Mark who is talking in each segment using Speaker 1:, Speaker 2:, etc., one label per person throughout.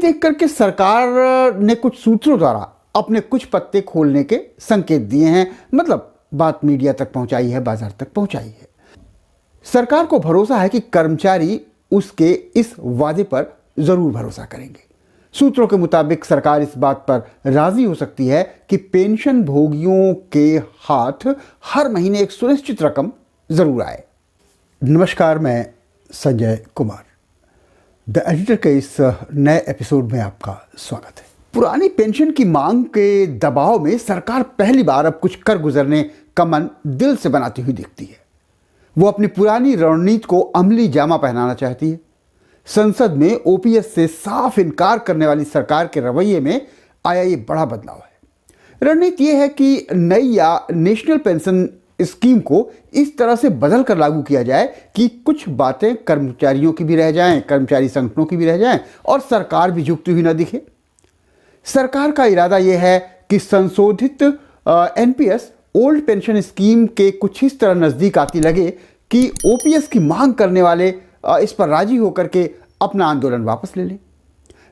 Speaker 1: देख करके सरकार ने कुछ सूत्रों द्वारा अपने कुछ पत्ते खोलने के संकेत दिए हैं। मतलब बात मीडिया तक पहुंचाई है, बाजार तक पहुंचाई है। सरकार को भरोसा है कि कर्मचारी उसके इस वादे पर जरूर भरोसा करेंगे। सूत्रों के मुताबिक सरकार इस बात पर राजी हो सकती है कि पेंशन भोगियों के हाथ हर महीने एक सुनिश्चित रकम जरूर आए। नमस्कार, मैं संजय कुमार, द एडिटर के इस नए एपिसोड में आपका स्वागत है। पुरानी पेंशन की मांग के दबाव में सरकार पहली बार अब कुछ कर गुजरने का मन दिल से बनाती हुई दिखती है। वो अपनी पुरानी रणनीति को अमली जामा पहनाना चाहती है। संसद में ओपीएस से साफ इनकार करने वाली सरकार के रवैये में आया ये बड़ा बदलाव है। रणनीति ये है कि नई या नेशनल पेंशन स्कीम को इस तरह से बदल कर लागू किया जाए कि कुछ बातें कर्मचारियों की भी रह जाएं, कर्मचारी संगठनों की भी रह जाएं और सरकार भी झुकती हुई न दिखे। सरकार का इरादा यह है कि संशोधित एनपीएस ओल्ड पेंशन स्कीम के कुछ इस तरह नजदीक आती लगे कि ओपीएस की मांग करने वाले इस पर राजी होकर के अपना आंदोलन वापस ले लें।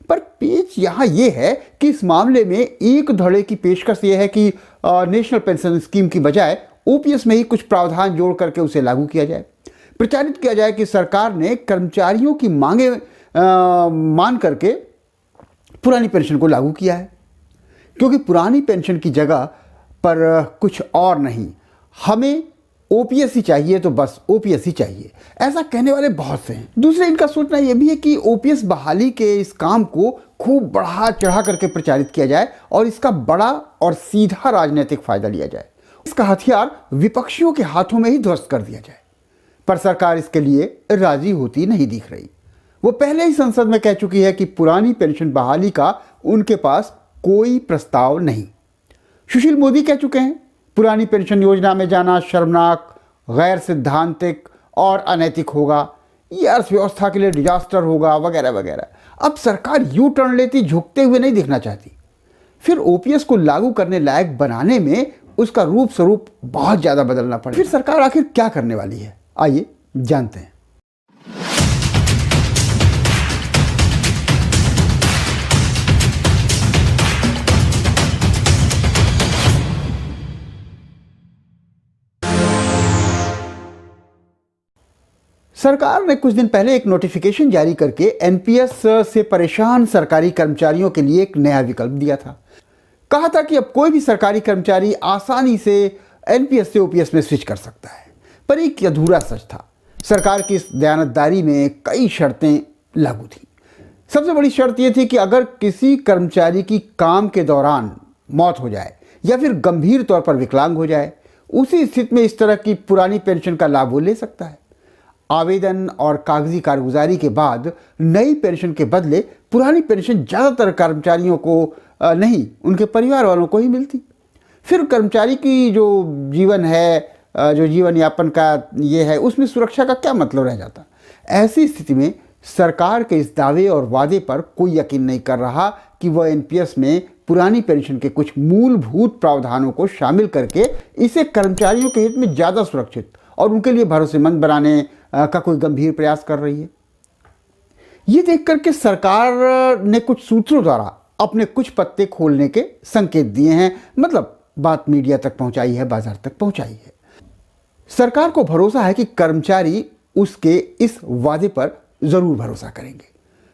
Speaker 1: पर पेच यहां यह है कि इस मामले में एक धड़े की पेशकश यह है कि नेशनल पेंशन स्कीम की बजाय ओपीएस में ही कुछ प्रावधान जोड़ करके उसे लागू किया जाए। प्रचारित किया जाए कि सरकार ने कर्मचारियों की मांगे मान करके पुरानी पेंशन को लागू किया है, क्योंकि पुरानी पेंशन की जगह पर कुछ और नहीं, हमें ओपीएस ही चाहिए, तो बस ओपीएस ही चाहिए, ऐसा कहने वाले बहुत से हैं। दूसरे इनका सोचना यह भी है कि ओपीएस बहाली के इस काम को खूब बढ़ा चढ़ा करके प्रचारित किया जाए और इसका बड़ा और सीधा राजनीतिक फायदा लिया जाए। इसका हथियार विपक्षियों के हाथों में ही ध्वस्त कर दिया जाए। पर सरकार इसके लिए राजी होती नहीं दिख रही। वो पहले ही संसद में कह चुकी है कि पुरानी पेंशन बहाली का उनके पास कोई प्रस्ताव नहीं। सुशील मोदी कह चुके हैं पुरानी पेंशन योजना में जाना शर्मनाक, गैर सिद्धांतिक और अनैतिक होगा, ये अर्थव्यवस्था के लिए डिजास्टर होगा, वगैरह वगैरह। अब सरकार यू टर्न लेती झुकते हुए नहीं दिखना चाहती। फिर ओपीएस को लागू करने लायक बनाने में उसका रूप स्वरूप बहुत ज़्यादा बदलना पड़ेगा। फिर सरकार आखिर क्या करने वाली है, आइए जानते हैं। सरकार ने कुछ दिन पहले एक नोटिफिकेशन जारी करके एनपीएस से परेशान सरकारी कर्मचारियों के लिए एक नया विकल्प दिया था। कहा था कि अब कोई भी सरकारी कर्मचारी आसानी से एनपीएस से ओपीएस में स्विच कर सकता है। पर एक अधूरा सच था। सरकार की इस दयानतदारी में कई शर्तें लागू थी। सबसे बड़ी शर्त यह थी कि अगर किसी कर्मचारी की काम के दौरान मौत हो जाए या फिर गंभीर तौर पर विकलांग हो जाए, उसी स्थिति में इस तरह की पुरानी पेंशन का लाभ वो ले सकता है। आवेदन और कागजी कारगुजारी के बाद नई पेंशन के बदले पुरानी पेंशन ज़्यादातर कर्मचारियों को नहीं, उनके परिवार वालों को ही मिलती। फिर कर्मचारी की जो जीवन है, जो जीवन यापन का ये है, उसमें सुरक्षा का क्या मतलब रह जाता। ऐसी स्थिति में सरकार के इस दावे और वादे पर कोई यकीन नहीं कर रहा कि वह एनपीएस में पुरानी पेंशन के कुछ मूलभूत प्रावधानों को शामिल करके इसे कर्मचारियों के हित में ज़्यादा सुरक्षित और उनके लिए भरोसेमंद बनाने का कोई गंभीर प्रयास कर रही है। ये देख करके सरकार ने कुछ सूत्रों द्वारा अपने कुछ पत्ते खोलने के संकेत दिए हैं। मतलब बात मीडिया तक पहुंचाई है, बाजार तक पहुंचाई है। सरकार को भरोसा है कि कर्मचारी उसके इस वादे पर जरूर भरोसा करेंगे।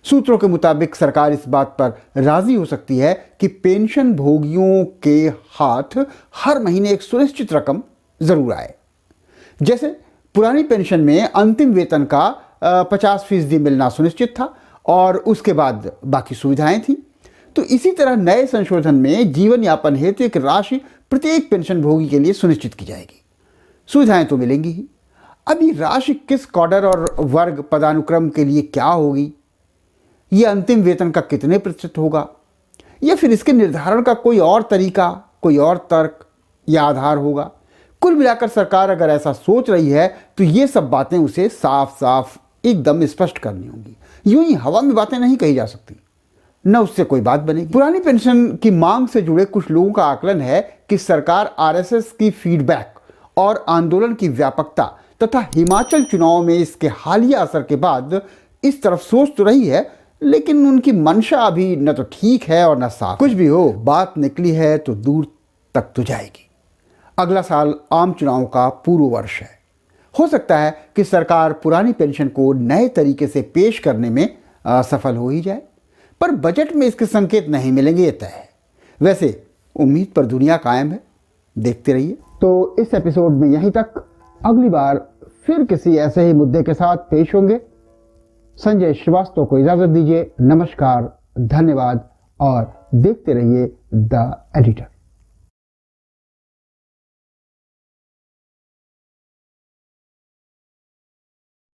Speaker 1: सूत्रों के मुताबिक सरकार इस बात पर राजी हो सकती है कि पेंशन भोगियों के हाथ हर महीने एक सुनिश्चित रकम जरूर आए। जैसे पुरानी पेंशन में अंतिम वेतन का 50% मिलना सुनिश्चित था और उसके बाद बाकी सुविधाएं थी, तो इसी तरह नए संशोधन में जीवन यापन हेतु एक राशि प्रत्येक पेंशन भोगी के लिए सुनिश्चित की जाएगी। सुविधाएं तो मिलेंगी ही। अब ये राशि किस कॉडर और वर्ग पदानुक्रम के लिए क्या होगी, ये अंतिम वेतन का कितने प्रतिशत होगा, या फिर इसके निर्धारण का कोई और तरीका, कोई और तर्क या आधार होगा। कुल मिलाकर सरकार अगर ऐसा सोच रही है तो ये सब बातें उसे साफ साफ एकदम स्पष्ट करनी होंगी। यूं ही हवा में बातें नहीं कही जा सकती, न उससे कोई बात बनेगी। पुरानी पेंशन की मांग से जुड़े कुछ लोगों का आकलन है कि सरकार आरएसएस की फीडबैक और आंदोलन की व्यापकता तथा हिमाचल चुनाव में इसके हालिया असर के बाद इस तरफ सोच तो रही है, लेकिन उनकी मंशा अभी न तो ठीक है और न साफ। कुछ भी हो, बात निकली है तो दूर तक तो जाएगी। अगला साल आम चुनाव का पूर्व वर्ष है। हो सकता है कि सरकार पुरानी पेंशन को नए तरीके से पेश करने में असफल हो ही जाए, पर बजट में इसके संकेत नहीं मिलेंगे, ये तय है। वैसे उम्मीद पर दुनिया कायम है, देखते रहिए। तो इस एपिसोड में यहीं तक। अगली बार फिर किसी ऐसे ही मुद्दे के साथ पेश होंगे। संजय श्रीवास्तव को इजाजत दीजिए। नमस्कार, धन्यवाद और देखते रहिए द एडिटर।